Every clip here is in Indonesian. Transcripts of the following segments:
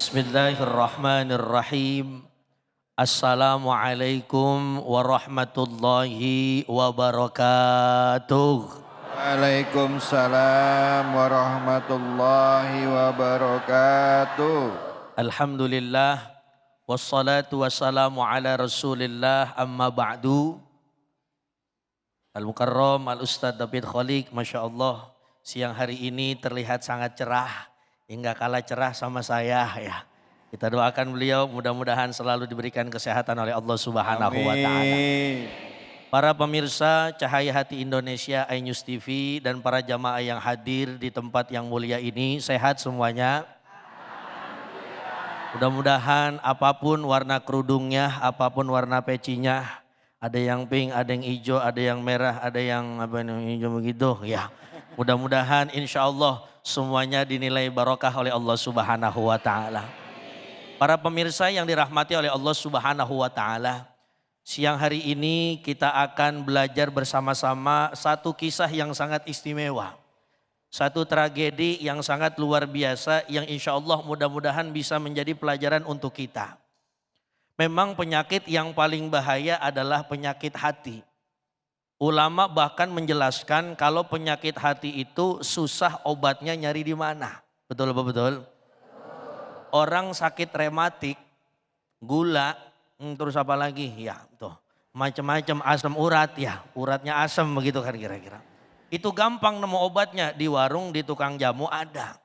Bismillahirrahmanirrahim. Assalamualaikum warahmatullahi wabarakatuh. Waalaikumsalam warahmatullahi wabarakatuh. Alhamdulillah wassalatu wassalamu ala Rasulillah amma ba'du. Al-Mukarram Al-Ustadz David Khaliq, Masya Allah, siang hari ini terlihat sangat cerah, hingga kalah cerah sama saya ya. Kita doakan beliau mudah-mudahan selalu diberikan kesehatan oleh Allah Subhanahu wa Ta'ala. Para pemirsa Cahaya Hati Indonesia, iNews TV, dan para jamaah yang hadir di tempat yang mulia ini, sehat semuanya. Mudah-mudahan apapun warna kerudungnya, apapun warna pecinya, ada yang pink, ada yang hijau, ada yang merah, ada yang hijau begitu ya. Mudah-mudahan insya Allah semuanya dinilai barokah oleh Allah Subhanahu wa Ta'ala. Para pemirsa yang dirahmati oleh Allah Subhanahu wa Ta'ala, siang hari ini kita akan belajar bersama-sama satu kisah yang sangat istimewa. Satu tragedi yang sangat luar biasa yang insya Allah mudah-mudahan bisa menjadi pelajaran untuk kita. Memang penyakit yang paling bahaya adalah penyakit hati. Ulama bahkan menjelaskan kalau penyakit hati itu susah obatnya nyari di mana. Betul apa betul? Orang sakit rematik, gula, terus apa lagi? Ya tuh, macam-macam asam urat ya, uratnya asam begitu kan kira-kira. Itu gampang nemu obatnya di warung, di tukang jamu ada.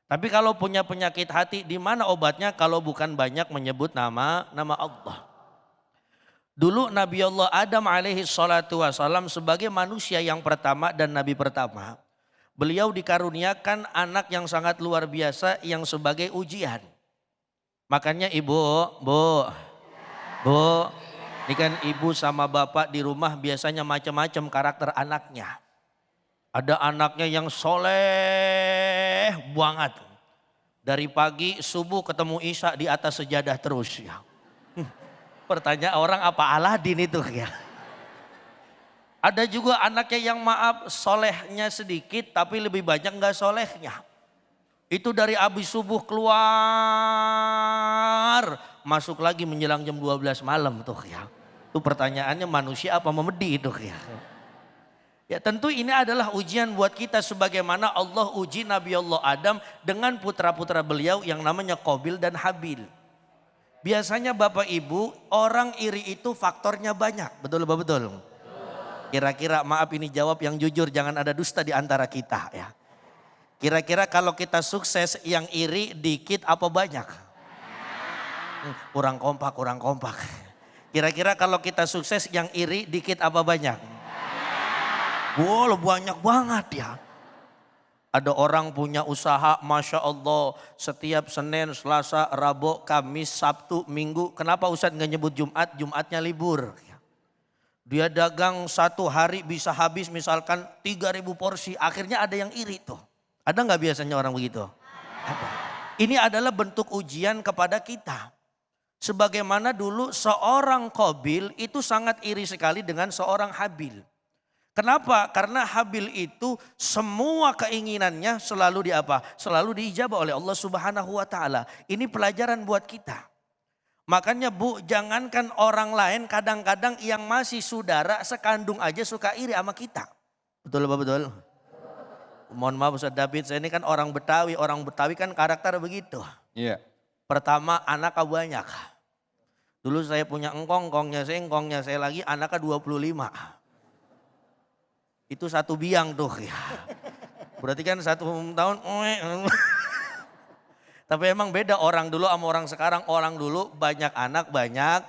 Tapi kalau punya penyakit hati, di mana obatnya kalau bukan banyak menyebut nama Allah. Dulu Nabi Allah Adam alaihi salatu wassalam sebagai manusia yang pertama dan Nabi pertama, beliau dikaruniakan anak yang sangat luar biasa yang sebagai ujian. Makanya ibu, ini kan ibu sama bapak di rumah biasanya macam-macam karakter anaknya. Ada anaknya yang soleh banget. Dari pagi subuh ketemu Isya di atas sejadah terus ya. Pertanyaan orang apa Aladin itu ya. Ada juga anaknya yang maaf solehnya sedikit tapi lebih banyak enggak solehnya. Itu dari habis subuh keluar masuk lagi menjelang jam 12 malam tuh ya. Itu pertanyaannya manusia apa memedi itu ya. Ya tentu ini adalah ujian buat kita sebagaimana Allah uji Nabi Allah Adam dengan putra-putra beliau yang namanya Qabil dan Habil. Biasanya Bapak Ibu orang iri itu faktornya banyak, betul betul. Kira-kira maaf ini jawab yang jujur, jangan ada dusta di antara kita ya. Kira-kira kalau kita sukses yang iri dikit apa banyak? Kurang kompak. Kira-kira kalau kita sukses yang iri dikit apa banyak? Wow, banyak banget ya. Ada orang punya usaha, Masya Allah, setiap Senin, Selasa, Rabu, Kamis, Sabtu, Minggu. Kenapa Ustadz nggak nyebut Jumat? Jumatnya libur. Dia dagang satu hari bisa habis misalkan 3.000 porsi. Akhirnya ada yang iri tuh. Ada nggak biasanya orang begitu? Ada. Ini adalah bentuk ujian kepada kita. Sebagaimana dulu seorang Qabil itu sangat iri sekali dengan seorang Habil. Kenapa? Karena Habil itu semua keinginannya selalu Selalu diijabah oleh Allah Subhanahu wa Ta'ala. Ini pelajaran buat kita. Makanya Bu, jangankan orang lain, kadang-kadang yang masih saudara sekandung aja suka iri sama kita. Betul apa betul? Mohon maaf Ustaz David, saya ini kan orang Betawi kan karakter begitu. Iya. Pertama anaknya banyak. Dulu saya punya engkongnya saya lagi anaknya 25. Itu satu biang tuh ya. Berarti kan 1 tahun. Tapi emang beda orang dulu sama orang sekarang. Orang dulu banyak anak banyak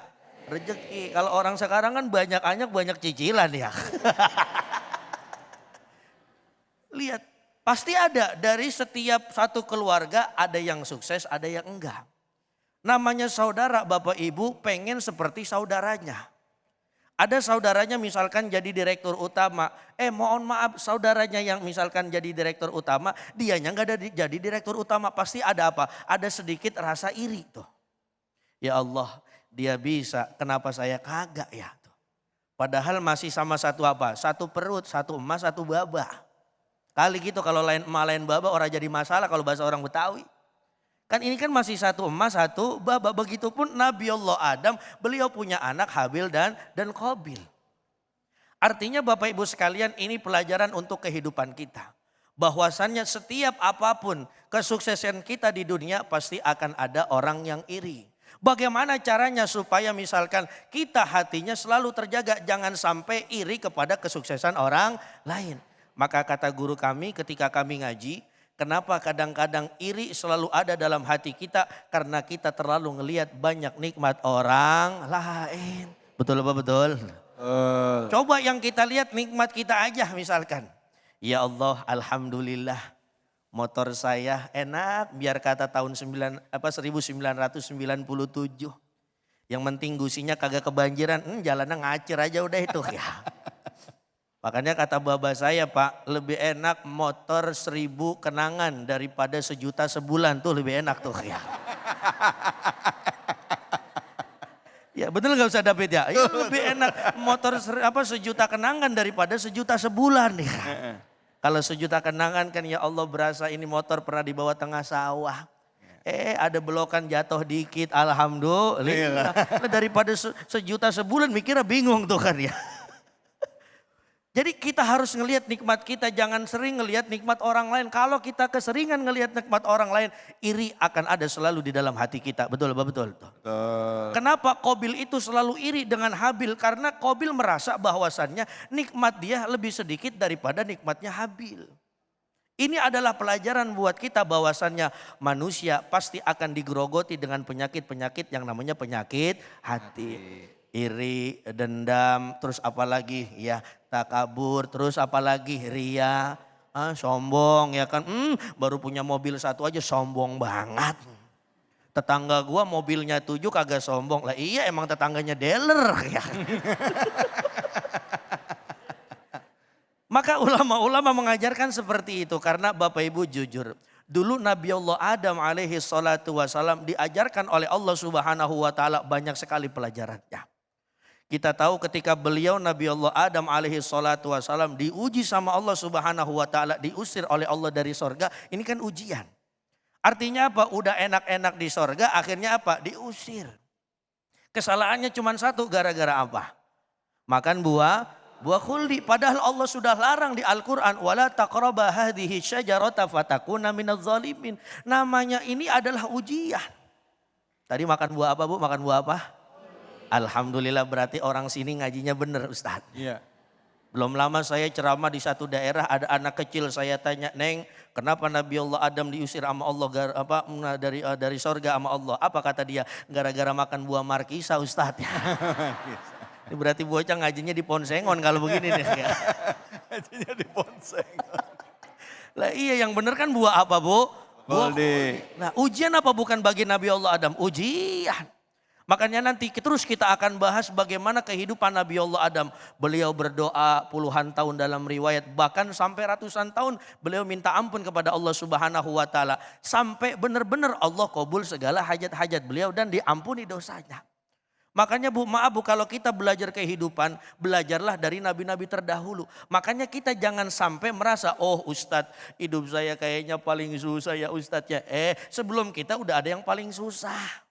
rezeki. Kalau orang sekarang kan banyak anak banyak cicilan ya. Lihat pasti ada dari setiap satu keluarga ada yang sukses ada yang enggak. Namanya saudara Bapak Ibu pengen seperti saudaranya. Ada saudaranya misalkan jadi direktur utama. Mohon maaf saudaranya yang misalkan jadi direktur utama. Dianya gak ada jadi direktur utama. Pasti ada apa? Ada sedikit rasa iri tuh. Ya Allah dia bisa kenapa saya kagak ya. Padahal masih sama satu apa? Satu perut, satu emas, satu baba. Kali gitu kalau lain emak lain baba orang jadi masalah kalau bahasa orang Betawi. Kan ini kan masih satu emas, satu baba. Begitupun Nabi Allah Adam, beliau punya anak Habil dan Qabil. Artinya Bapak Ibu sekalian, ini pelajaran untuk kehidupan kita. Bahwasannya setiap apapun kesuksesan kita di dunia pasti akan ada orang yang iri. Bagaimana caranya supaya misalkan kita hatinya selalu terjaga, jangan sampai iri kepada kesuksesan orang lain. Maka kata guru kami ketika kami ngaji, kenapa kadang-kadang iri selalu ada dalam hati kita? Karena kita terlalu ngelihat banyak nikmat orang lain. Betul apa betul? Coba yang kita lihat nikmat kita aja misalkan. Ya Allah, alhamdulillah motor saya enak biar kata tahun 1997. Yang penting gusinya kagak kebanjiran, jalannya ngacir aja udah itu ya. Makanya kata baba saya, Pak, lebih enak motor 1000 kenangan daripada 1 juta sebulan, tuh lebih enak tuh ya. Ya betul gak usah David ya, ya lebih enak motor 1 juta kenangan daripada 1 juta sebulan ya. Kalau 1 juta kenangan kan ya Allah berasa ini motor pernah dibawa tengah sawah. Ada belokan jatuh dikit, alhamdulillah. Daripada 1 juta sebulan mikirnya bingung tuh kan ya. Jadi kita harus ngelihat nikmat kita, jangan sering ngelihat nikmat orang lain. Kalau kita keseringan ngelihat nikmat orang lain, iri akan ada selalu di dalam hati kita. Betul apa betul? Betul. Kenapa Qabil itu selalu iri dengan Habil? Karena Qabil merasa bahwasannya nikmat dia lebih sedikit daripada nikmatnya Habil. Ini adalah pelajaran buat kita bahwasannya manusia pasti akan digerogoti dengan penyakit-penyakit yang namanya penyakit hati. Iri, dendam, terus apalagi ya takabur, terus apalagi ria, sombong ya kan. Baru punya mobil 1 aja sombong banget. Tetangga gua mobilnya 7 kagak sombong. Lah iya emang tetangganya dealer ya. Maka ulama-ulama mengajarkan seperti itu karena Bapak Ibu jujur. Dulu Nabi Allah Adam alaihi salatu wassalam diajarkan oleh Allah subhanahu wa ta'ala banyak sekali pelajarannya. Kita tahu ketika beliau Nabi Allah Adam alaihi salatu wassalam diuji sama Allah subhanahu wa ta'ala, diusir oleh Allah dari sorga, ini kan ujian. Artinya apa? Udah enak-enak di sorga akhirnya apa? Diusir. Kesalahannya cuma 1, gara-gara apa? Makan buah khuldi. Padahal Allah sudah larang di Al-Quran. Wala taqraba hadhihi syajarata fatakuna minadz zalimin. Namanya ini adalah ujian. Tadi makan buah apa Bu? Makan buah apa? Alhamdulillah berarti orang sini ngajinya bener Ustadz. Iya. Belum lama saya ceramah di satu daerah, ada anak kecil, saya tanya, "Neng, kenapa Nabi Allah Adam diusir sama Allah dari sorga sama Allah?" Apa kata dia? Gara-gara makan buah markisa Ustadz. Ini berarti bocah ngajinya di Ponsengon kalau begini nih ya. Ngajinya di Ponsengon. Lah iya yang bener kan buah apa Bu? Buah. Nah ujian apa bukan bagi Nabi Allah Adam? Ujian. Makanya nanti terus kita akan bahas bagaimana kehidupan Nabi Allah Adam. Beliau berdoa puluhan tahun dalam riwayat. Bahkan sampai ratusan tahun beliau minta ampun kepada Allah subhanahu wa ta'ala. Sampai benar-benar Allah kabul segala hajat-hajat beliau dan diampuni dosanya. Makanya maaf Bu, kalau kita belajar kehidupan, belajarlah dari nabi-nabi terdahulu. Makanya kita jangan sampai merasa, oh Ustadz hidup saya kayaknya paling susah ya Ustadz ya. Sebelum kita udah ada yang paling susah.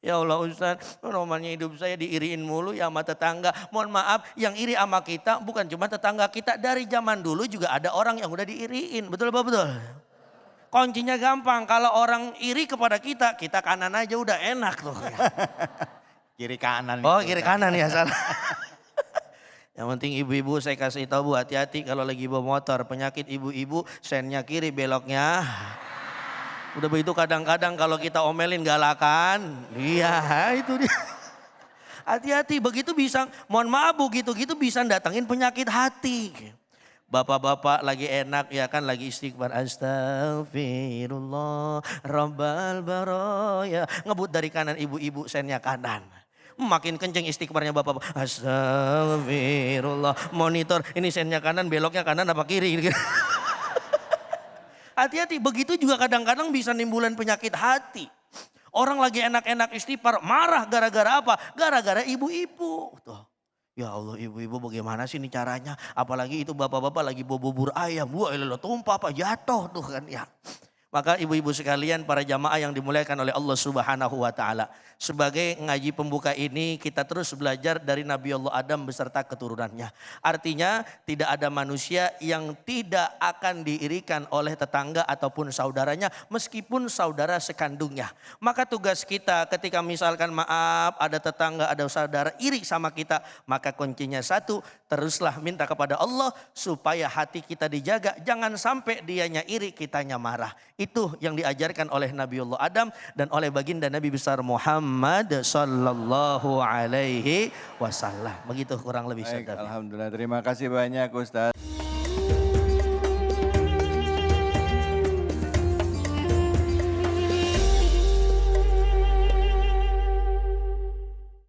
Ya Allah Ustadz, namanya hidup saya diiriin mulu ya sama tetangga. Mohon maaf, yang iri sama kita bukan cuma tetangga kita. Dari zaman dulu juga ada orang yang udah diiriin. Betul apa betul? Kuncinya gampang, kalau orang iri kepada kita, kita kanan aja udah enak tuh. Kiri kanan. Oh kiri kanan ya salah. Yang penting ibu-ibu saya kasih tahu Bu, hati-hati kalau lagi bawa motor. Penyakit ibu-ibu, sennya kiri beloknya. Udah begitu kadang-kadang kalau kita omelin galakan. Iya itu dia. Hati-hati begitu bisa, mohon maaf Bu, gitu-gitu bisa datangin penyakit hati. Bapak-bapak lagi enak ya kan, lagi istighfar. Astagfirullah Rabbal baraya. Ngebut dari kanan, ibu-ibu sennya kanan. Makin kenceng istighfarnya bapak-bapak. Astagfirullah. Monitor ini sennya kanan, beloknya kanan apa kiri. Hati-hati, begitu juga kadang-kadang bisa nimbulin penyakit hati. Orang lagi enak-enak istighfar, marah gara-gara apa? Gara-gara ibu-ibu. Tuh. Ya Allah ibu-ibu bagaimana sih ini caranya? Apalagi itu bapak-bapak lagi bawa bubur ayam. Wah tumpah apa jatuh tuh kan ya. Maka ibu-ibu sekalian, para jamaah yang dimuliakan oleh Allah Subhanahu wa taala. Sebagai ngaji pembuka ini kita terus belajar dari Nabi Allah Adam beserta keturunannya. Artinya tidak ada manusia yang tidak akan diirikan oleh tetangga ataupun saudaranya meskipun saudara sekandungnya. Maka tugas kita ketika misalkan maaf ada tetangga, ada saudara iri sama kita, maka kuncinya satu, teruslah minta kepada Allah supaya hati kita dijaga. Jangan sampai dianya iri, kitanya marah. Itu yang diajarkan oleh Nabiullah Adam dan oleh baginda Nabi besar Muhammad sallallahu alaihi wasallam. Begitu kurang lebih. Baik, alhamdulillah. Terima kasih banyak Ustaz.